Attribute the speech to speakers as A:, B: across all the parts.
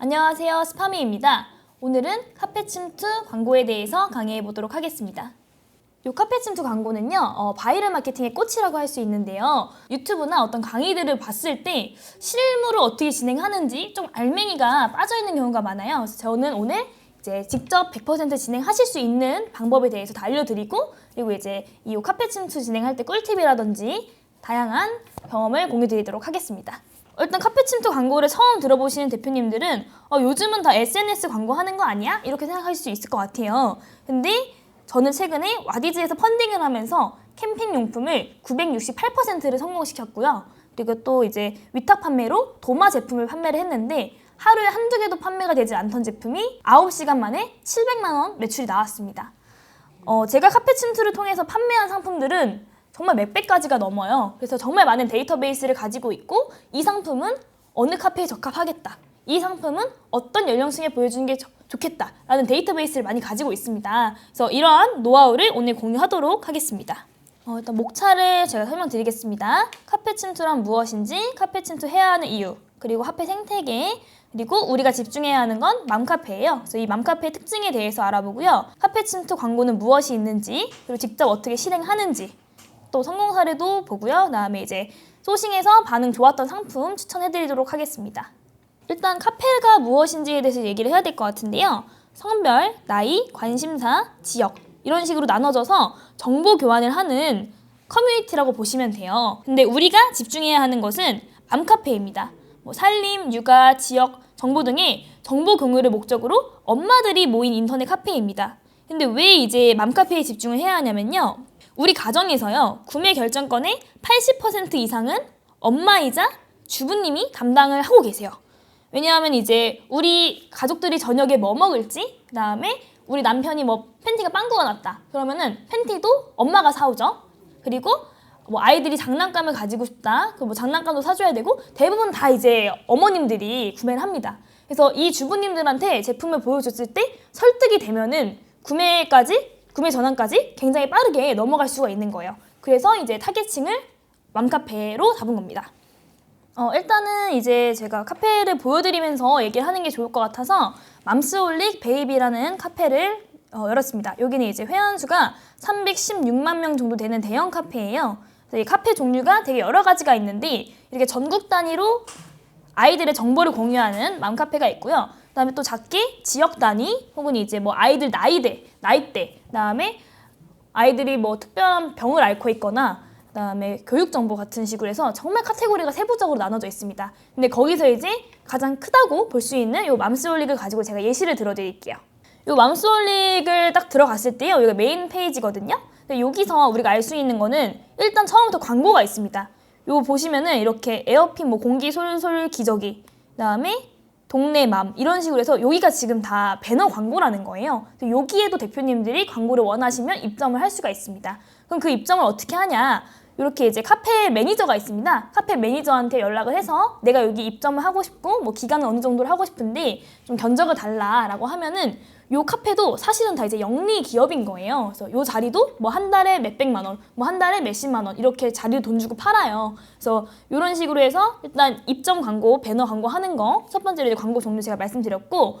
A: 안녕하세요, 스파미입니다. 오늘은 카페 침투 광고에 대해서 강의해 보도록 하겠습니다. 이 카페 침투 광고는요, 바이럴 마케팅의 꽃이라고 할 수 있는데요. 유튜브나 어떤 강의들을 봤을 때 실무를 어떻게 진행하는지 좀 알맹이가 빠져있는 경우가 많아요. 그래서 저는 오늘 이제 직접 100% 진행하실 수 있는 방법에 대해서 다 알려드리고, 그리고 이제 이 카페 침투 진행할 때 꿀팁이라든지 다양한 경험을 공유드리도록 하겠습니다. 일단 카페 침투 광고를 처음 들어보시는 대표님들은 요즘은 다 SNS 광고 하는 거 아니야? 이렇게 생각하실 수 있을 것 같아요. 근데 저는 최근에 와디즈에서 펀딩을 하면서 캠핑 용품을 968%를 성공시켰고요. 그리고 또 이제 위탁 판매로 도마 제품을 판매를 했는데 하루에 한두 개도 판매가 되지 않던 제품이 9시간 만에 700만 원 매출이 나왔습니다. 제가 카페 침투를 통해서 판매한 상품들은 정말 몇백 가지가 넘어요. 그래서 정말 많은 데이터베이스를 가지고 있고, 이 상품은 어느 카페에 적합하겠다, 이 상품은 어떤 연령층에 보여주는 게 좋겠다라는 데이터베이스를 많이 가지고 있습니다. 그래서 이러한 노하우를 오늘 공유하도록 하겠습니다. 일단 목차를 제가 설명드리겠습니다. 카페 침투란 무엇인지, 카페 침투 해야 하는 이유, 그리고 카페 생태계, 그리고 우리가 집중해야 하는 건 맘카페예요. 그래서 이 맘카페의 특징에 대해서 알아보고요. 카페 침투 광고는 무엇이 있는지, 그리고 직접 어떻게 실행하는지, 또 성공 사례도 보고요. 그다음에 이제 소싱해서 반응 좋았던 상품 추천해드리도록 하겠습니다. 일단 카페가 무엇인지에 대해서 얘기를 해야 될 것 같은데요. 성별, 나이, 관심사, 지역 이런 식으로 나눠져서 정보 교환을 하는 커뮤니티라고 보시면 돼요. 근데 우리가 집중해야 하는 것은 맘카페입니다. 살림, 육아, 지역, 정보 등의 정보 공유를 목적으로 엄마들이 모인 인터넷 카페입니다. 근데 왜 이제 맘카페에 집중을 해야 하냐면요. 우리 가정에서요, 구매 결정권의 80% 이상은 엄마이자 주부님이 담당을 하고 계세요. 왜냐하면 이제 우리 가족들이 저녁에 뭐 먹을지, 그 다음에 우리 남편이 팬티가 빵꾸가 났다 그러면은 팬티도 엄마가 사오죠. 그리고 아이들이 장난감을 가지고 싶다, 장난감도 사줘야 되고, 대부분 다 이제 어머님들이 구매를 합니다. 그래서 이 주부님들한테 제품을 보여줬을 때 설득이 되면은 구매 전환까지 굉장히 빠르게 넘어갈 수가 있는 거예요. 그래서 이제 타겟층을 맘카페로 잡은 겁니다. 일단은 이제 제가 카페를 보여드리면서 얘기를 하는 게 좋을 것 같아서 맘스홀릭 베이비라는 카페를 열었습니다. 여기는 이제 회원수가 316만 명 정도 되는 대형 카페예요. 그래서 이 카페 종류가 되게 여러 가지가 있는데 이렇게 전국 단위로 아이들의 정보를 공유하는 맘카페가 있고요. 그다음에 또 작게 지역 단위 혹은 이제 아이들 나이대, 그다음에 아이들이 특별한 병을 앓고 있거나 그다음에 교육 정보 같은 식으로 해서 정말 카테고리가 세부적으로 나눠져 있습니다. 근데 거기서 이제 가장 크다고 볼 수 있는 요 맘스홀릭을 가지고 제가 예시를 들어드릴게요. 요 맘스홀릭을 딱 들어갔을 때요, 여기가 메인 페이지거든요. 근데 여기서 우리가 알 수 있는 거는 일단 처음부터 광고가 있습니다. 요 보시면은 이렇게 에어핀 공기 솔솔 기저귀, 그다음에 동네 맘 이런 식으로 해서 여기가 지금 다 배너 광고라는 거예요. 여기에도 대표님들이 광고를 원하시면 입점을 할 수가 있습니다. 그럼 그 입점을 어떻게 하냐? 이렇게 이제 카페 매니저가 있습니다. 카페 매니저한테 연락을 해서 내가 여기 입점을 하고 싶고 기간은 어느 정도로 하고 싶은데 좀 견적을 달라라고 하면은 요 카페도 사실은 다 이제 영리 기업인 거예요. 그래서 요 자리도 한 달에 몇백만 원, 한 달에 몇십만 원 이렇게 자리를 돈 주고 팔아요. 그래서 이런 식으로 해서 일단 입점 광고, 배너 광고 하는 거 첫 번째로 이제 광고 종류 제가 말씀드렸고,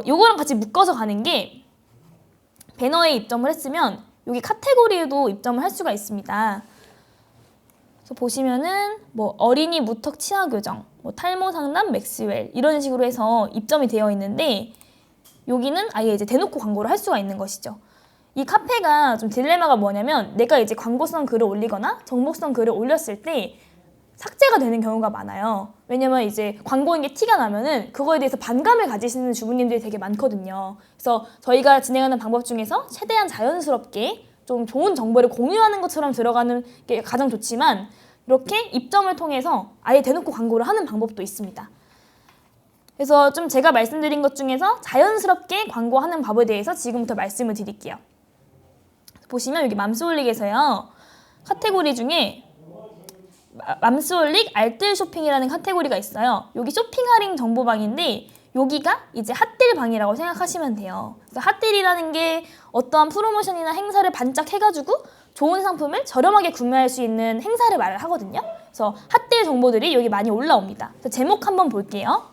A: 요거랑 같이 묶어서 가는 게 배너에 입점을 했으면 여기 카테고리에도 입점을 할 수가 있습니다. 그래서 보시면은 어린이 무턱 치아 교정, 탈모 상담 맥스웰 이런 식으로 해서 입점이 되어 있는데 여기는 아예 이제 대놓고 광고를 할 수가 있는 것이죠. 이 카페가 좀 딜레마가 뭐냐면 내가 이제 광고성 글을 올리거나 정보성 글을 올렸을 때 삭제가 되는 경우가 많아요. 왜냐면 이제 광고인 게 티가 나면은 그거에 대해서 반감을 가지시는 주부님들이 되게 많거든요. 그래서 저희가 진행하는 방법 중에서 최대한 자연스럽게 좀 좋은 정보를 공유하는 것처럼 들어가는 게 가장 좋지만 이렇게 입점을 통해서 아예 대놓고 광고를 하는 방법도 있습니다. 그래서 좀 제가 말씀드린 것 중에서 자연스럽게 광고하는 방법에 대해서 지금부터 말씀을 드릴게요. 보시면 여기 맘스홀릭에서요, 카테고리 중에 맘스홀릭 알뜰 쇼핑이라는 카테고리가 있어요. 여기 쇼핑 할인 정보방인데 여기가 이제 핫딜 방이라고 생각하시면 돼요. 그래서 핫딜이라는 게 어떠한 프로모션이나 행사를 반짝 해가지고 좋은 상품을 저렴하게 구매할 수 있는 행사를 말을 하거든요. 그래서 핫딜 정보들이 여기 많이 올라옵니다. 그래서 제목 한번 볼게요.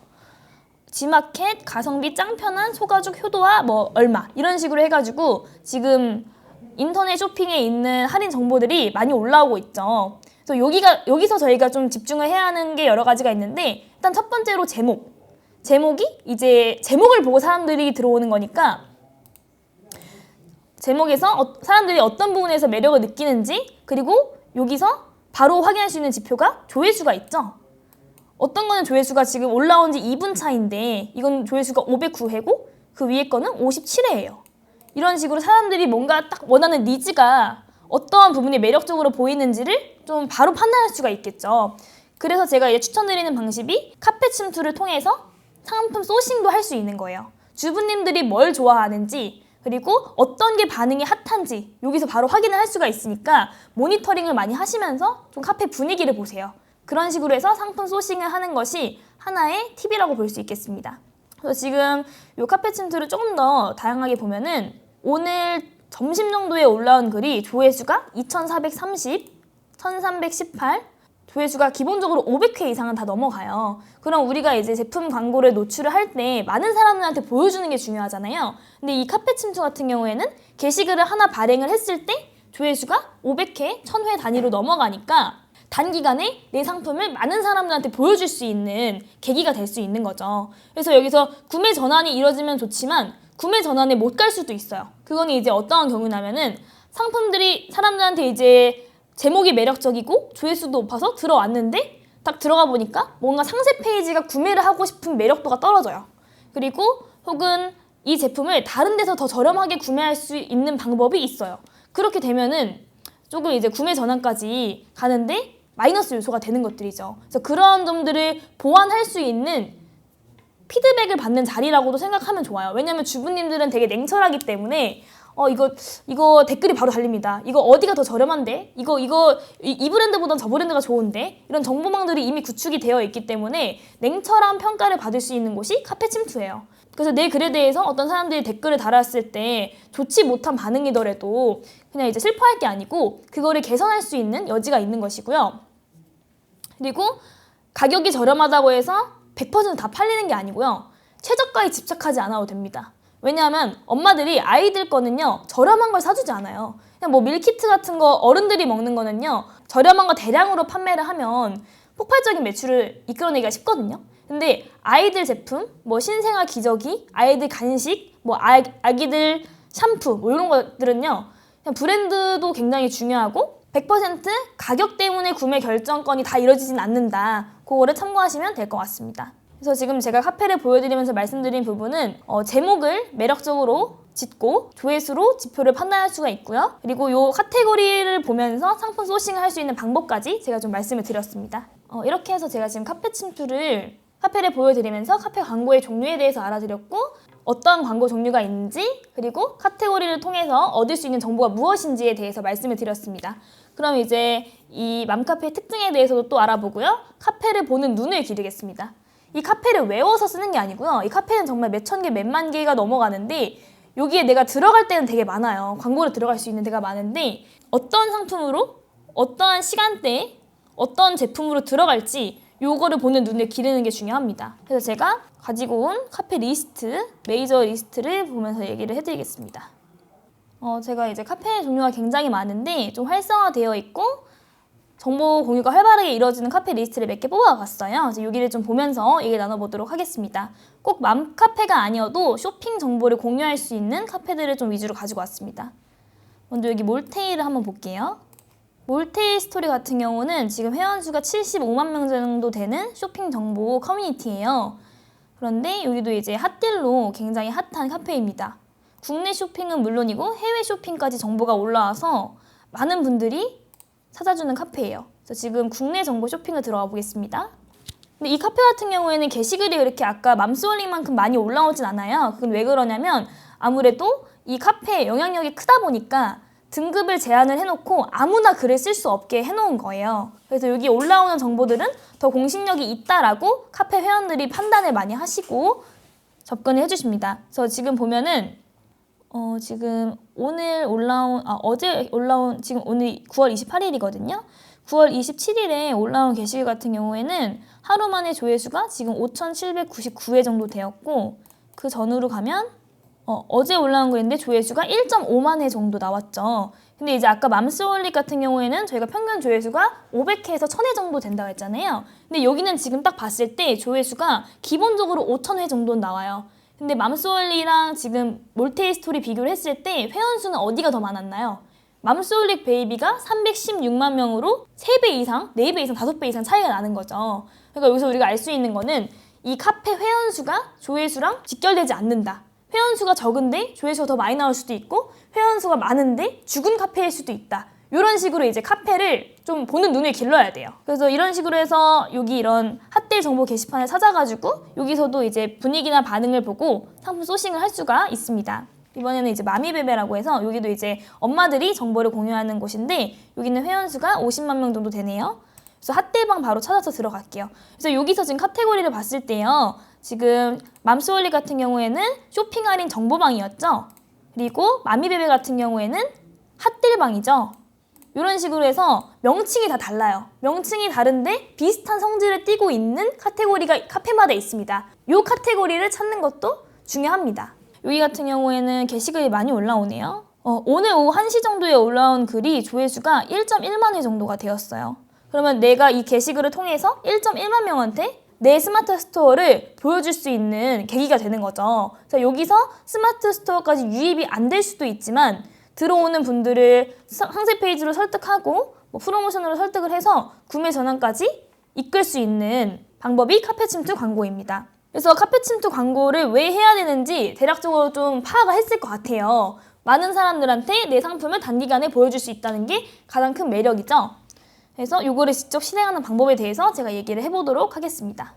A: G마켓 가성비 짱 편한 소가죽 효도화 뭐 얼마 이런 식으로 해가지고 지금 인터넷 쇼핑에 있는 할인 정보들이 많이 올라오고 있죠. 그래서 여기서 저희가 좀 집중을 해야 하는 게 여러 가지가 있는데, 일단 첫 번째로 제목이 이제 제목을 보고 사람들이 들어오는 거니까 제목에서 사람들이 어떤 부분에서 매력을 느끼는지, 그리고 여기서 바로 확인할 수 있는 지표가 조회수가 있죠. 어떤 거는 조회수가 지금 올라온 지 2분 차인데 이건 조회수가 509회고 그 위에 거는 57회예요. 이런 식으로 사람들이 뭔가 딱 원하는 니즈가 어떠한 부분이 매력적으로 보이는지를 좀 바로 판단할 수가 있겠죠. 그래서 제가 이제 추천드리는 방식이 카페 침투를 통해서 상품 소싱도 할 수 있는 거예요. 주부님들이 뭘 좋아하는지, 그리고 어떤 게 반응이 핫한지 여기서 바로 확인을 할 수가 있으니까 모니터링을 많이 하시면서 좀 카페 분위기를 보세요. 그런 식으로 해서 상품 소싱을 하는 것이 하나의 팁이라고 볼 수 있겠습니다. 그래서 지금 이 카페 침투를 조금 더 다양하게 보면은 오늘 점심 정도에 올라온 글이 조회수가 2430, 1318, 조회수가 기본적으로 500회 이상은 다 넘어가요. 그럼 우리가 이제 제품 광고를 노출을 할 때 많은 사람들한테 보여주는 게 중요하잖아요. 근데 이 카페 침투 같은 경우에는 게시글을 하나 발행을 했을 때 조회수가 500회, 1000회 단위로 넘어가니까 단기간에 내 상품을 많은 사람들한테 보여줄 수 있는 계기가 될 수 있는 거죠. 그래서 여기서 구매 전환이 이루어지면 좋지만 구매 전환에 못 갈 수도 있어요. 그거는 이제 어떠한 경우냐면은 상품들이 사람들한테 이제 제목이 매력적이고 조회수도 높아서 들어왔는데 딱 들어가 보니까 뭔가 상세 페이지가 구매를 하고 싶은 매력도가 떨어져요. 그리고 혹은 이 제품을 다른 데서 더 저렴하게 구매할 수 있는 방법이 있어요. 그렇게 되면은 조금 이제 구매 전환까지 가는데 마이너스 요소가 되는 것들이죠. 그래서 그런 점들을 보완할 수 있는 피드백을 받는 자리라고도 생각하면 좋아요. 왜냐면 주부님들은 되게 냉철하기 때문에 이거 댓글이 바로 달립니다. 이거 어디가 더 저렴한데? 이 브랜드보단 저 브랜드가 좋은데? 이런 정보망들이 이미 구축이 되어 있기 때문에 냉철한 평가를 받을 수 있는 곳이 카페 침투예요. 그래서 내 글에 대해서 어떤 사람들이 댓글을 달았을 때 좋지 못한 반응이더라도 그냥 이제 슬퍼할 게 아니고 그거를 개선할 수 있는 여지가 있는 것이고요. 그리고 가격이 저렴하다고 해서 100%다 팔리는 게 아니고요. 최저가에 집착하지 않아도 됩니다. 왜냐하면 엄마들이 아이들 거는요 저렴한 걸 사주지 않아요. 그냥 뭐 밀키트 같은 거 어른들이 먹는 거는요 저렴한 거 대량으로 판매를 하면 폭발적인 매출을 이끌어내기가 쉽거든요. 근데 아이들 제품, 뭐 신생아 기저귀, 아이들 간식, 뭐 아기들 샴푸 뭐 이런 것들은요 그냥 브랜드도 굉장히 중요하고 100% 가격 때문에 구매 결정권이 다 이루어지진 않는다. 그거를 참고하시면 될 것 같습니다. 그래서 지금 제가 카페를 보여드리면서 말씀드린 부분은 제목을 매력적으로 짓고 조회수로 지표를 판단할 수가 있고요. 그리고 이 카테고리를 보면서 상품 소싱을 할 수 있는 방법까지 제가 좀 말씀을 드렸습니다. 이렇게 해서 제가 지금 카페를 보여드리면서 카페 광고의 종류에 대해서 알아드렸고 어떠한 광고 종류가 있는지 그리고 카테고리를 통해서 얻을 수 있는 정보가 무엇인지에 대해서 말씀을 드렸습니다. 그럼 이제 이 맘카페의 특징에 대해서도 또 알아보고요. 카페를 보는 눈을 기르겠습니다. 이 카페를 외워서 쓰는 게 아니고요. 이 카페는 정말 몇천 개, 몇만 개가 넘어가는데 여기에 내가 들어갈 때는 되게 많아요. 광고를 들어갈 수 있는 데가 많은데 어떤 상품으로, 어떠한 시간대에, 어떤 제품으로 들어갈지 요거를 보는 눈을 기르는 게 중요합니다. 그래서 제가 가지고 온 카페 리스트, 메이저 리스트를 보면서 얘기를 해드리겠습니다. 제가 이제 카페 종류가 굉장히 많은데 좀 활성화되어 있고 정보 공유가 활발하게 이루어지는 카페 리스트를 몇 개 뽑아봤어요. 그래서 여기를 좀 보면서 얘기 나눠보도록 하겠습니다. 꼭 맘카페가 아니어도 쇼핑 정보를 공유할 수 있는 카페들을 좀 위주로 가지고 왔습니다. 먼저 여기 몰테이를 한번 볼게요. 몰테이 스토리 같은 경우는 지금 회원수가 75만 명 정도 되는 쇼핑 정보 커뮤니티예요. 그런데 여기도 이제 핫딜로 굉장히 핫한 카페입니다. 국내 쇼핑은 물론이고 해외 쇼핑까지 정보가 올라와서 많은 분들이 찾아주는 카페예요. 그래서 지금 국내 정보 쇼핑을 들어가 보겠습니다. 근데 이 카페 같은 경우에는 게시글이 그렇게 아까 맘스월링만큼 많이 올라오진 않아요. 그건 왜 그러냐면 아무래도 이 카페의 영향력이 크다 보니까 등급을 제한을 해놓고 아무나 글을 쓸 수 없게 해놓은 거예요. 그래서 여기 올라오는 정보들은 더 공신력이 있다라고 카페 회원들이 판단을 많이 하시고 접근을 해주십니다. 그래서 지금 보면은 지금 어제 올라온 지금 오늘 9월 28일이거든요. 9월 27일에 올라온 게시글 같은 경우에는 하루 만에 조회수가 지금 5,799회 정도 되었고, 그 전으로 가면 어제 올라온 글인데 조회수가 1.5만 회 정도 나왔죠. 근데 이제 아까 맘스홀릭 같은 경우에는 저희가 평균 조회수가 500회에서 1000회 정도 된다고 했잖아요. 근데 여기는 지금 딱 봤을 때 조회수가 기본적으로 5000회 정도는 나와요. 근데 맘스홀릭이랑 지금 몰테이 스토리 비교를 했을 때 회원수는 어디가 더 많았나요? 맘스홀릭 베이비가 316만 명으로 3배 이상, 4배 이상, 5배 이상 차이가 나는 거죠. 그러니까 여기서 우리가 알 수 있는 거는 이 카페 회원수가 조회수랑 직결되지 않는다. 회원수가 적은데 조회수가 더 많이 나올 수도 있고, 회원수가 많은데 죽은 카페일 수도 있다. 이런 식으로 이제 카페를 좀 보는 눈을 길러야 돼요. 그래서 이런 식으로 해서 여기 이런 핫딜 정보 게시판을 찾아가지고 여기서도 이제 분위기나 반응을 보고 상품 소싱을 할 수가 있습니다. 이번에는 이제 마미베베라고 해서 여기도 이제 엄마들이 정보를 공유하는 곳인데, 여기는 회원수가 50만 명 정도 되네요. 그래서 핫딜방 바로 찾아서 들어갈게요. 그래서 여기서 지금 카테고리를 봤을 때요, 지금 맘스홀릭 같은 경우에는 쇼핑 할인 정보방이었죠. 그리고 마미베베 같은 경우에는 핫딜방이죠. 이런 식으로 해서 명칭이 다 달라요. 명칭이 다른데 비슷한 성질을 띠고 있는 카테고리가 카페마다 있습니다. 이 카테고리를 찾는 것도 중요합니다. 여기 같은 경우에는 게시글이 많이 올라오네요. 오늘 오후 1시 정도에 올라온 글이 조회수가 1.1만 회 정도가 되었어요. 그러면 내가 이 게시글을 통해서 1.1만 명한테 내 스마트 스토어를 보여줄 수 있는 계기가 되는 거죠. 자, 여기서 스마트 스토어까지 유입이 안 될 수도 있지만 들어오는 분들을 상세 페이지로 설득하고 프로모션으로 설득을 해서 구매 전환까지 이끌 수 있는 방법이 카페 침투 광고입니다. 그래서 카페 침투 광고를 왜 해야 되는지 대략적으로 좀 파악을 했을 것 같아요. 많은 사람들한테 내 상품을 단기간에 보여줄 수 있다는 게 가장 큰 매력이죠. 그래서 이거를 직접 실행하는 방법에 대해서 제가 얘기를 해보도록 하겠습니다.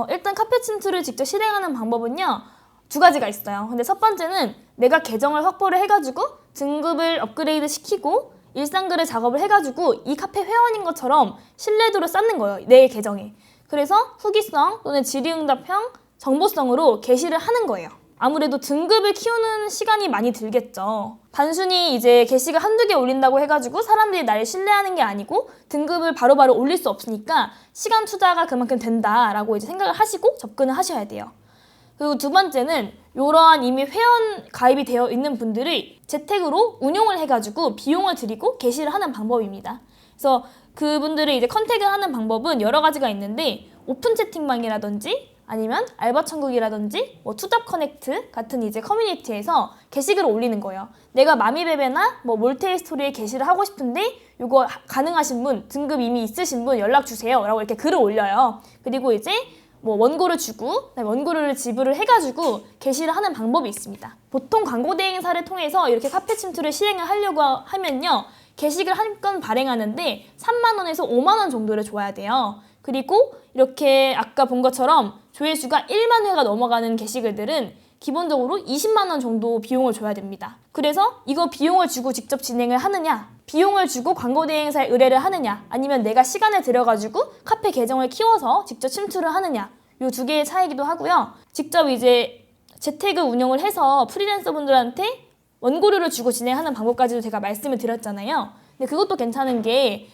A: 일단 카페 침투를 직접 실행하는 방법은요, 2가지가 있어요. 근데 첫 번째는 내가 계정을 확보를 해가지고 등급을 업그레이드 시키고 일상글을 작업을 해가지고 이 카페 회원인 것처럼 신뢰도를 쌓는 거예요, 내 계정에. 그래서 후기성 또는 질의응답형 정보성으로 게시를 하는 거예요. 아무래도 등급을 키우는 시간이 많이 들겠죠. 단순히 이제 게시글 한두 개 올린다고 해가지고 사람들이 나를 신뢰하는 게 아니고 등급을 바로바로 올릴 수 없으니까 시간 투자가 그만큼 된다라고 이제 생각을 하시고 접근을 하셔야 돼요. 그리고 2번째는 이러한 이미 회원 가입이 되어 있는 분들을 재택으로 운용을 해가지고 비용을 들이고 게시를 하는 방법입니다. 그래서 그분들을 이제 컨택을 하는 방법은 여러 가지가 있는데, 오픈 채팅방이라든지 아니면 알바천국이라든지 투잡 커넥트 같은 이제 커뮤니티에서 게시글을 올리는 거예요. 내가 마미베베나 몰테이 스토리에 게시를 하고 싶은데 이거 가능하신 분, 등급 이미 있으신 분 연락 주세요 라고 이렇게 글을 올려요. 그리고 이제 원고를 주고 원고료를 지불을 해가지고 게시를 하는 방법이 있습니다. 보통 광고 대행사를 통해서 이렇게 카페 침투를 실행을 하려고 하면요, 게시글 한 건 발행하는데 3만 원에서 5만 원 정도를 줘야 돼요. 그리고 이렇게 아까 본 것처럼 조회수가 1만 회가 넘어가는 게시글들은 기본적으로 20만 원 정도 비용을 줘야 됩니다. 그래서 이거 비용을 주고 직접 진행을 하느냐, 비용을 주고 광고 대행사에 의뢰를 하느냐, 아니면 내가 시간을 들여가지고 카페 계정을 키워서 직접 침투를 하느냐, 이 2개의 차이기도 하고요. 직접 이제 재택을 운영을 해서 프리랜서 분들한테 원고료를 주고 진행하는 방법까지도 제가 말씀을 드렸잖아요. 근데 그것도 괜찮은 게,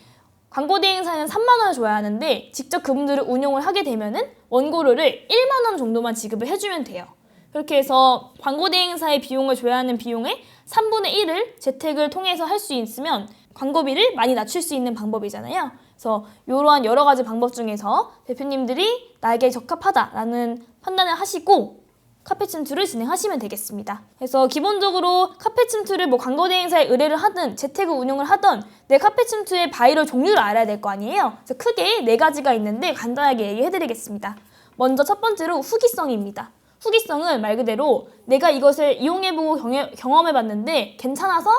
A: 광고 대행사는 3만 원을 줘야 하는데 직접 그분들을 운용을 하게 되면은 원고료를 1만 원 정도만 지급을 해주면 돼요. 그렇게 해서 광고 대행사의 비용을 줘야 하는 비용의 3분의 1을 재택을 통해서 할 수 있으면 광고비를 많이 낮출 수 있는 방법이잖아요. 그래서 이러한 여러 가지 방법 중에서 대표님들이 나에게 적합하다라는 판단을 하시고 카페 침투를 진행하시면 되겠습니다. 그래서 기본적으로 카페 침투를 광고 대행사에 의뢰를 하든 재택을 운영을 하든 내 카페 침투의 바이럴 종류를 알아야 될 거 아니에요. 그래서 크게 4가지가 있는데 간단하게 얘기해드리겠습니다. 먼저 첫 번째로 후기성입니다. 후기성은 말 그대로 내가 이것을 이용해보고 경험해봤는데 괜찮아서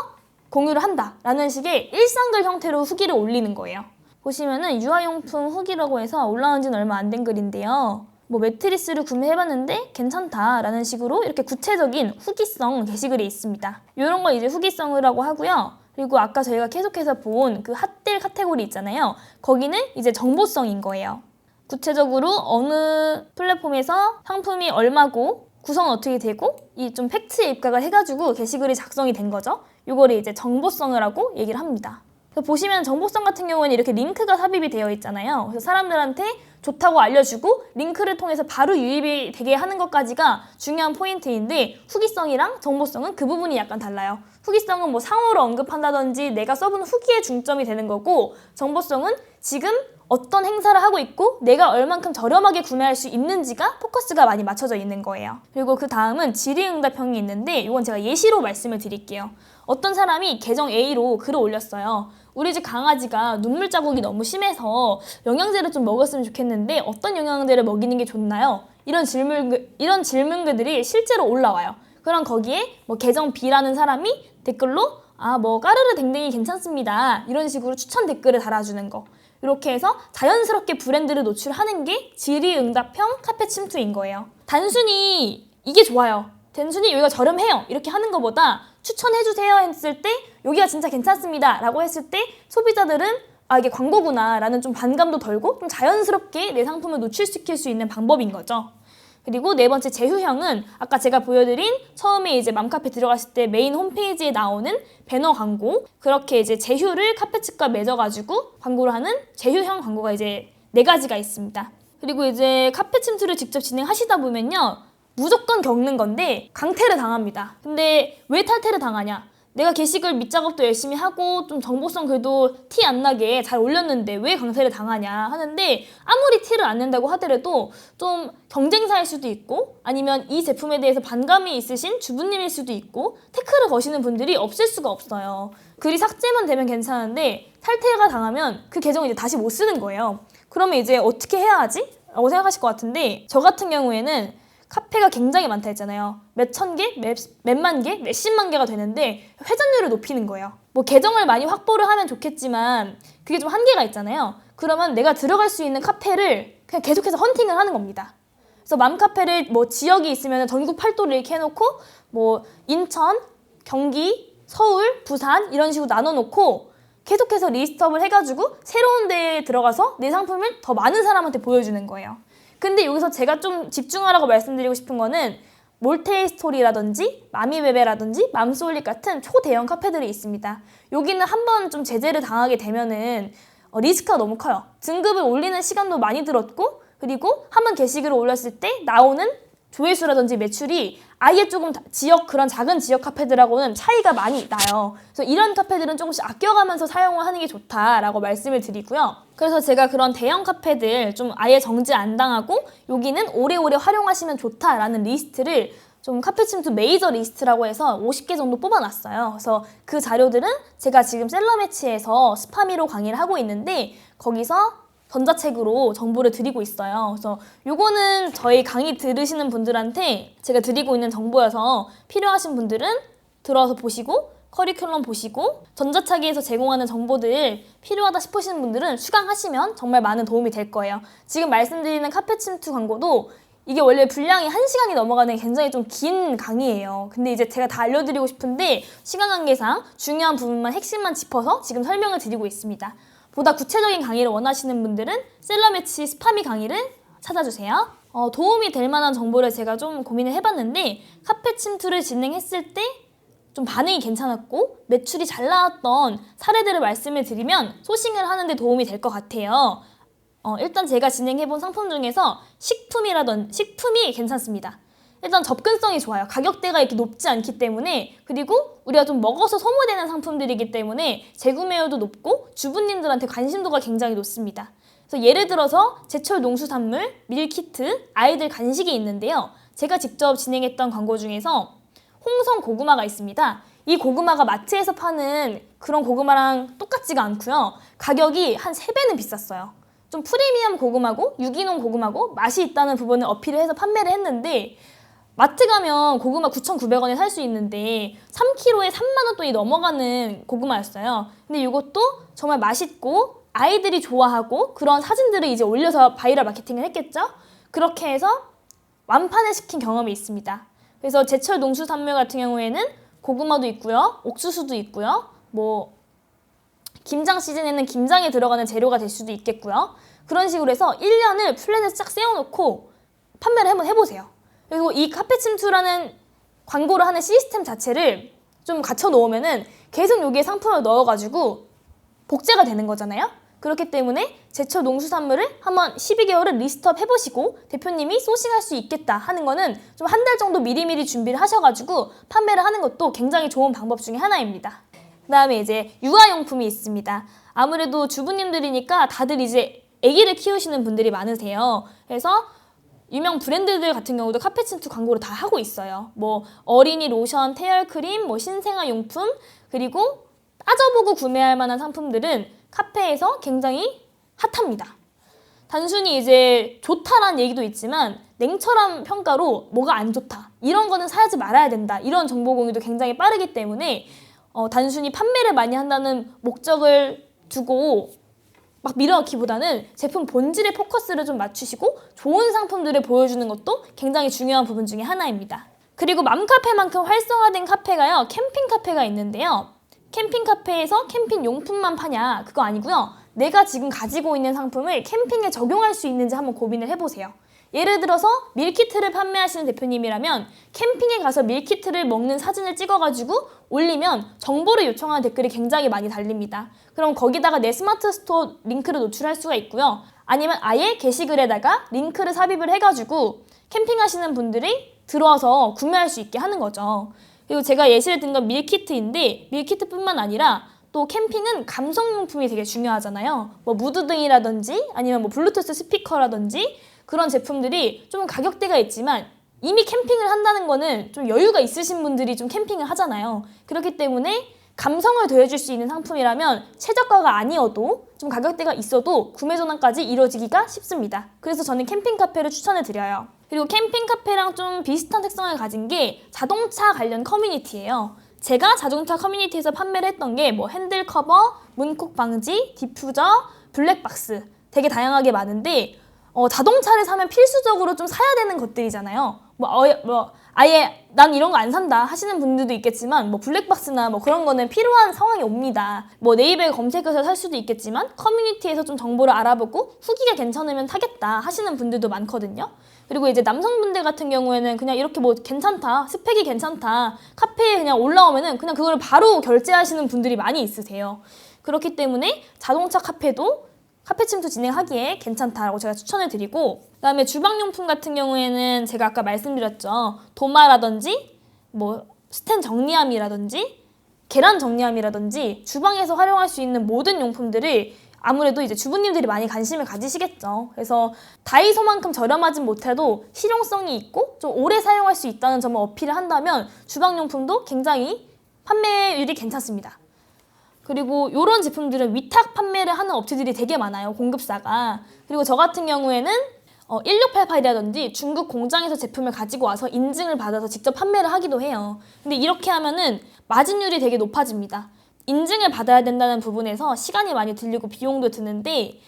A: 공유를 한다라는 식의 일상글 형태로 후기를 올리는 거예요. 보시면은 유아용품 후기라고 해서 올라온 지는 얼마 안 된 글인데요. 매트리스를 구매해봤는데 괜찮다라는 식으로 이렇게 구체적인 후기성 게시글이 있습니다. 이런 걸 이제 후기성이라고 하고요. 그리고 아까 저희가 계속해서 본 그 핫딜 카테고리 있잖아요. 거기는 이제 정보성인 거예요. 구체적으로 어느 플랫폼에서 상품이 얼마고 구성은 어떻게 되고 이 좀 팩트에 입각을 해가지고 게시글이 작성이 된 거죠. 이거를 이제 정보성이라고 얘기를 합니다. 그래서 보시면 정보성 같은 경우에는 이렇게 링크가 삽입이 되어 있잖아요. 그래서 사람들한테 좋다고 알려주고 링크를 통해서 바로 유입이 되게 하는 것까지가 중요한 포인트인데, 후기성이랑 정보성은 그 부분이 약간 달라요. 후기성은 뭐 상호로 언급한다든지 내가 써본 후기에 중점이 되는 거고, 정보성은 지금 어떤 행사를 하고 있고 내가 얼만큼 저렴하게 구매할 수 있는지가 포커스가 많이 맞춰져 있는 거예요. 그리고 그 다음은 질의응답형이 있는데, 이건 제가 예시로 말씀을 드릴게요. 어떤 사람이 계정 A로 글을 올렸어요. 우리 집 강아지가 눈물 자국이 너무 심해서 영양제를 좀 먹었으면 좋겠는데 어떤 영양제를 먹이는 게 좋나요? 이런 질문들이 실제로 올라와요. 그럼 거기에 뭐 계정 B라는 사람이 댓글로 뭐 까르르 댕댕이 괜찮습니다, 이런 식으로 추천 댓글을 달아주는 거. 이렇게 해서 자연스럽게 브랜드를 노출하는 게 질의응답형 카페 침투인 거예요. 단순히 이게 좋아요, 단순히 여기가 저렴해요, 이렇게 하는 것보다 추천해주세요 했을 때 여기가 진짜 괜찮습니다 라고 했을 때 소비자들은 이게 광고구나 라는 좀 반감도 덜고 좀 자연스럽게 내 상품을 노출시킬 수 있는 방법인 거죠. 그리고 네 번째 제휴형은 아까 제가 보여드린 처음에 이제 맘카페 들어갔을 때 메인 홈페이지에 나오는 배너 광고, 그렇게 이제 제휴를 카페 측과 맺어가지고 광고를 하는 제휴형 광고가 이제 4가지가 있습니다. 그리고 이제 카페 침투를 직접 진행하시다 보면요, 무조건 겪는 건데 강퇴를 당합니다. 근데 왜 탈퇴를 당하냐? 내가 게시글 밑작업도 열심히 하고 좀 정보성 글도 티 안 나게 잘 올렸는데 왜 강퇴를 당하냐 하는데, 아무리 티를 안 낸다고 하더라도 좀 경쟁사일 수도 있고 아니면 이 제품에 대해서 반감이 있으신 주부님일 수도 있고 태클을 거시는 분들이 없을 수가 없어요. 글이 삭제만 되면 괜찮은데 탈퇴가 당하면 그 계정을 이제 다시 못 쓰는 거예요. 그러면 이제 어떻게 해야 하지? 라고 생각하실 것 같은데, 저 같은 경우에는 카페가 굉장히 많다 했잖아요. 몇천 개, 몇만 개, 몇십만 개가 되는데 회전율을 높이는 거예요. 뭐 계정을 많이 확보를 하면 좋겠지만 그게 좀 한계가 있잖아요. 그러면 내가 들어갈 수 있는 카페를 그냥 계속해서 헌팅을 하는 겁니다. 그래서 맘카페를 뭐 지역이 있으면 전국 팔도를 이렇게 해놓고 뭐 인천, 경기, 서울, 부산 이런 식으로 나눠놓고 계속해서 리스트업을 해가지고 새로운 데에 들어가서 내 상품을 더 많은 사람한테 보여주는 거예요. 근데 여기서 제가 좀 집중하라고 말씀드리고 싶은 거는 몰테이스토리라든지 마미베베라든지 맘스홀릭 같은 초대형 카페들이 있습니다. 여기는 한번 좀 제재를 당하게 되면은 리스크가 너무 커요. 등급을 올리는 시간도 많이 들었고, 그리고 한번 게시글을 올렸을 때 나오는 조회수라든지 매출이 아예 조금 그런 작은 지역 카페들하고는 차이가 많이 나요. 그래서 이런 카페들은 조금씩 아껴가면서 사용을 하는 게 좋다라고 말씀을 드리고요. 그래서 제가 그런 대형 카페들 좀 아예 정지 안 당하고 여기는 오래오래 활용하시면 좋다라는 리스트를 좀 카페 침투 메이저 리스트라고 해서 50개 정도 뽑아놨어요. 그래서 그 자료들은 제가 지금 셀러매치에서 스파미로 강의를 하고 있는데 거기서 전자책으로 정보를 드리고 있어요. 그래서 요거는 저희 강의 들으시는 분들한테 제가 드리고 있는 정보여서 필요하신 분들은 들어와서 보시고 커리큘럼 보시고 전자책에서 제공하는 정보들 필요하다 싶으신 분들은 수강하시면 정말 많은 도움이 될 거예요. 지금 말씀드리는 카페 침투 광고도 이게 원래 분량이 1시간이 넘어가는 굉장히 좀 긴 강의예요. 근데 이제 제가 다 알려드리고 싶은데 시간 관계상 중요한 부분만 핵심만 짚어서 지금 설명을 드리고 있습니다. 보다 구체적인 강의를 원하시는 분들은 셀러매치 스파미 강의를 찾아주세요. 도움이 될 만한 정보를 제가 좀 고민을 해봤는데 카페 침투를 진행했을 때 좀 반응이 괜찮았고 매출이 잘 나왔던 사례들을 말씀을 드리면 소싱을 하는 데 도움이 될 것 같아요. 일단 제가 진행해본 상품 중에서 식품이 괜찮습니다. 일단 접근성이 좋아요. 가격대가 이렇게 높지 않기 때문에, 그리고 우리가 좀 먹어서 소모되는 상품들이기 때문에 재구매율도 높고 주부님들한테 관심도가 굉장히 높습니다. 그래서 예를 들어서 제철 농수산물, 밀키트, 아이들 간식이 있는데요. 제가 직접 진행했던 광고 중에서 홍성 고구마가 있습니다. 이 고구마가 마트에서 파는 그런 고구마랑 똑같지가 않고요. 가격이 한 3배는 비쌌어요. 좀 프리미엄 고구마고 유기농 고구마고 맛이 있다는 부분을 어필을 해서 판매를 했는데, 마트 가면 고구마 9,900원에 살 수 있는데 3kg에 3만 원 돈이 넘어가는 고구마였어요. 근데 이것도 정말 맛있고 아이들이 좋아하고 그런 사진들을 이제 올려서 바이럴 마케팅을 했겠죠? 그렇게 해서 완판을 시킨 경험이 있습니다. 그래서 제철 농수산물 같은 경우에는 고구마도 있고요, 옥수수도 있고요, 뭐 김장 시즌에는 김장에 들어가는 재료가 될 수도 있겠고요. 그런 식으로 해서 1년을 플랜을 쫙 세워놓고 판매를 한번 해보세요. 그리고 이 카페 침투라는 광고를 하는 시스템 자체를 좀 갖춰 놓으면은 계속 여기에 상품을 넣어가지고 복제가 되는 거잖아요. 그렇기 때문에 제철 농수산물을 한번 12개월을 리스트업 해보시고 대표님이 소싱할 수 있겠다 하는 거는 좀 한 달 정도 미리미리 준비를 하셔가지고 판매를 하는 것도 굉장히 좋은 방법 중에 하나입니다. 그 다음에 이제 육아용품이 있습니다. 아무래도 주부님들이니까 다들 이제 아기를 키우시는 분들이 많으세요. 그래서 유명 브랜드들 같은 경우도 카페침투 광고를 다 하고 있어요. 뭐 어린이 로션, 태열크림, 뭐 신생아 용품, 그리고 따져보고 구매할 만한 상품들은 카페에서 굉장히 핫합니다. 단순히 이제 좋다라는 얘기도 있지만 냉철한 평가로 뭐가 안 좋다, 이런 거는 사지 말아야 된다, 이런 정보 공유도 굉장히 빠르기 때문에 단순히 판매를 많이 한다는 목적을 두고 막 밀어넣기보다는 제품 본질에 포커스를 좀 맞추시고 좋은 상품들을 보여주는 것도 굉장히 중요한 부분 중에 하나입니다. 그리고 맘카페만큼 활성화된 카페가요, 캠핑 카페가 있는데요. 캠핑 카페에서 캠핑 용품만 파냐? 그거 아니고요. 내가 지금 가지고 있는 상품을 캠핑에 적용할 수 있는지 한번 고민을 해보세요. 예를 들어서 밀키트를 판매하시는 대표님이라면 캠핑에 가서 밀키트를 먹는 사진을 찍어가지고 올리면 정보를 요청하는 댓글이 굉장히 많이 달립니다. 그럼 거기다가 내 스마트 스토어 링크를 노출할 수가 있고요. 아니면 아예 게시글에다가 링크를 삽입을 해가지고 캠핑하시는 분들이 들어와서 구매할 수 있게 하는 거죠. 그리고 제가 예시를 든 건 밀키트인데 밀키트뿐만 아니라 또 캠핑은 감성용품이 되게 중요하잖아요. 뭐 무드등이라든지 아니면 뭐 블루투스 스피커라든지 그런 제품들이 좀 가격대가 있지만 이미 캠핑을 한다는 거는 좀 여유가 있으신 분들이 좀 캠핑을 하잖아요. 그렇기 때문에 감성을 더해줄 수 있는 상품이라면 최저가가 아니어도 좀 가격대가 있어도 구매 전환까지 이루어지기가 쉽습니다. 그래서 저는 캠핑 카페를 추천해 드려요. 그리고 캠핑 카페랑 좀 비슷한 특성을 가진 게 자동차 관련 커뮤니티예요. 제가 자동차 커뮤니티에서 판매를 했던 게 뭐 핸들 커버, 문콕 방지, 디퓨저, 블랙박스 되게 다양하게 많은데 자동차를 사면 필수적으로 좀 사야 되는 것들이잖아요. 아예 난 이런 거 안 산다 하시는 분들도 있겠지만 뭐 블랙박스나 뭐 그런 거는 필요한 상황이 옵니다. 뭐 네이버에 검색해서 살 수도 있겠지만 커뮤니티에서 좀 정보를 알아보고 후기가 괜찮으면 사겠다 하시는 분들도 많거든요. 그리고 이제 남성분들 같은 경우에는 그냥 이렇게 뭐 괜찮다, 스펙이 괜찮다, 카페에 그냥 올라오면은 그냥 그걸 바로 결제하시는 분들이 많이 있으세요. 그렇기 때문에 자동차 카페도 카페침투 진행하기에 괜찮다라고 제가 추천을 드리고, 그다음에 주방용품 같은 경우에는 제가 아까 말씀드렸죠. 도마라든지 뭐 스텐 정리함이라든지 계란 정리함이라든지 주방에서 활용할 수 있는 모든 용품들을 아무래도 이제 주부님들이 많이 관심을 가지시겠죠. 그래서 다이소만큼 저렴하진 못해도 실용성이 있고 좀 오래 사용할 수 있다는 점을 어필을 한다면 주방용품도 굉장히 판매율이 괜찮습니다. 그리고 이런 제품들은 위탁 판매를 하는 업체들이 되게 많아요, 공급사가. 그리고 저 같은 경우에는 1688이라든지 중국 공장에서 제품을 가지고 와서 인증을 받아서 직접 판매를 하기도 해요. 근데 이렇게 하면은 마진율이 되게 높아집니다. 인증을 받아야 된다는 부분에서 시간이 많이 들리고 비용도 드는데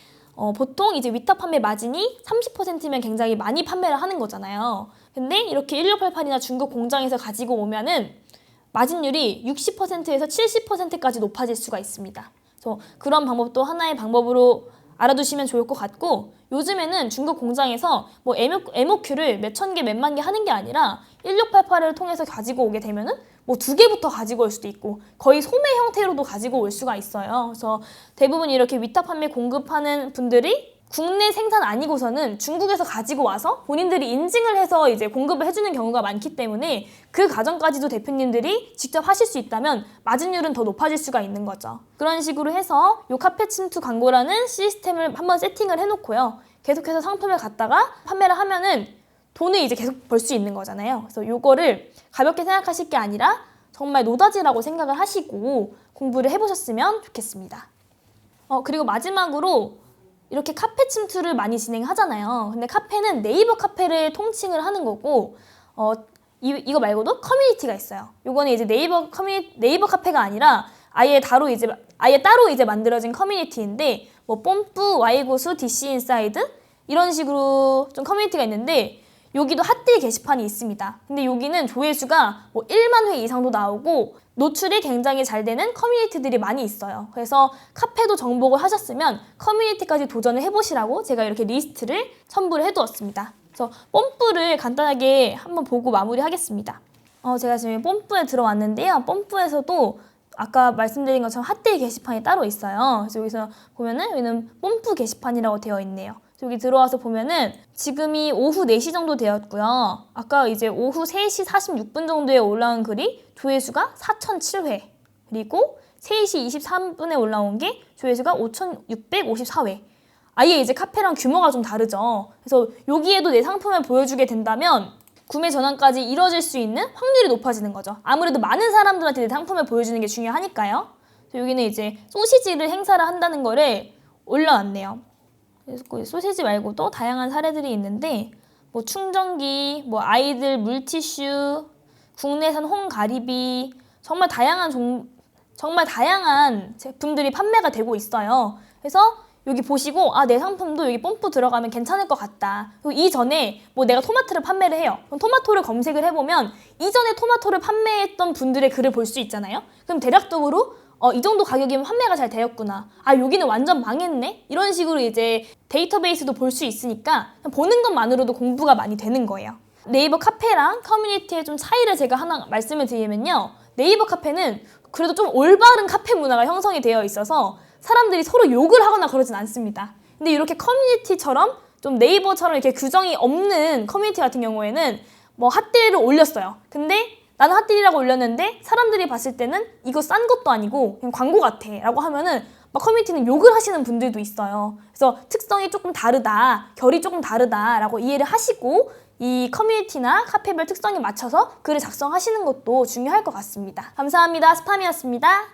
A: 보통 이제 위탁 판매 마진이 30%면 굉장히 많이 판매를 하는 거잖아요. 근데 이렇게 1688이나 중국 공장에서 가지고 오면은 마진율이 60%에서 70%까지 높아질 수가 있습니다. 그래서 그런 방법도 하나의 방법으로 알아두시면 좋을 것 같고, 요즘에는 중국 공장에서 뭐 MOQ를 몇천 개, 몇만 개 하는 게 아니라 1688을 통해서 가지고 오게 되면은 뭐 2개부터 가지고 올 수도 있고 거의 소매 형태로도 가지고 올 수가 있어요. 그래서 대부분 이렇게 위탁 판매 공급하는 분들이 국내 생산 아니고서는 중국에서 가지고 와서 본인들이 인증을 해서 이제 공급을 해주는 경우가 많기 때문에 그 과정까지도 대표님들이 직접 하실 수 있다면 마진율은 더 높아질 수가 있는 거죠. 그런 식으로 해서 요 카페침투 광고라는 시스템을 한번 세팅을 해놓고요. 계속해서 상품을 갖다가 판매를 하면은 돈을 이제 계속 벌 수 있는 거잖아요. 그래서 요거를 가볍게 생각하실 게 아니라 정말 노다지라고 생각을 하시고 공부를 해보셨으면 좋겠습니다. 그리고 마지막으로 이렇게 카페 침투를 많이 진행하잖아요. 근데 카페는 네이버 카페를 통칭을 하는 거고, 이거 말고도 커뮤니티가 있어요. 요거는 이제 네이버 카페가 아니라 아예 따로 이제 만들어진 커뮤니티인데, 뭐 뽐뿌, 와이고수, DC 인사이드 이런 식으로 좀 커뮤니티가 있는데, 여기도 핫딜 게시판이 있습니다. 근데 여기는 조회수가 뭐 1만 회 이상도 나오고 노출이 굉장히 잘 되는 커뮤니티들이 많이 있어요. 그래서 카페도 정복을 하셨으면 커뮤니티까지 도전을 해보시라고 제가 이렇게 리스트를 첨부를 해두었습니다. 그래서 뽐뿌를 간단하게 한번 보고 마무리하겠습니다. 제가 지금 뽐뿌에 들어왔는데요. 뽐뿌에서도 아까 말씀드린 것처럼 핫데이 게시판이 따로 있어요. 그래서 여기서 보면은 여기는 뽐뿌 게시판이라고 되어 있네요. 여기 들어와서 보면은 지금이 오후 4시 정도 되었고요. 아까 이제 오후 3시 46분 정도에 올라온 글이 조회수가 4,007회. 그리고 3시 23분에 올라온 게 조회수가 5,654회. 아예 이제 카페랑 규모가 좀 다르죠. 그래서 여기에도 내 상품을 보여주게 된다면 구매 전환까지 이뤄질 수 있는 확률이 높아지는 거죠. 아무래도 많은 사람들한테 내 상품을 보여주는 게 중요하니까요. 여기는 이제 소시지를 행사를 한다는 거를 올려놨네요. 그래서 소시지 말고도 다양한 사례들이 있는데 뭐 충전기, 뭐 아이들 물티슈, 국내산 홍가리비 정말 다양한 제품들이 판매가 되고 있어요. 그래서 여기 보시고 내 상품도 여기 뽐뿌 들어가면 괜찮을 것 같다. 그리고 이전에 뭐 내가 토마토를 판매를 해요. 그럼 토마토를 검색을 해보면 이전에 토마토를 판매했던 분들의 글을 볼 수 있잖아요. 그럼 대략적으로 이 정도 가격이면 판매가 잘 되었구나. 여기는 완전 망했네? 이런 식으로 이제 데이터베이스도 볼 수 있으니까 보는 것만으로도 공부가 많이 되는 거예요. 네이버 카페랑 커뮤니티의 좀 차이를 제가 하나 말씀을 드리면요. 네이버 카페는 그래도 좀 올바른 카페 문화가 형성이 되어 있어서 사람들이 서로 욕을 하거나 그러진 않습니다. 근데 이렇게 커뮤니티처럼 좀 네이버처럼 이렇게 규정이 없는 커뮤니티 같은 경우에는 뭐 핫딜을 올렸어요. 근데 나는 핫딜이라고 올렸는데 사람들이 봤을 때는 이거 싼 것도 아니고 그냥 광고 같아 라고 하면은 막 커뮤니티는 욕을 하시는 분들도 있어요. 그래서 특성이 조금 다르다, 결이 조금 다르다 라고 이해를 하시고 이 커뮤니티나 카페별 특성에 맞춰서 글을 작성하시는 것도 중요할 것 같습니다. 감사합니다. 스팜이었습니다.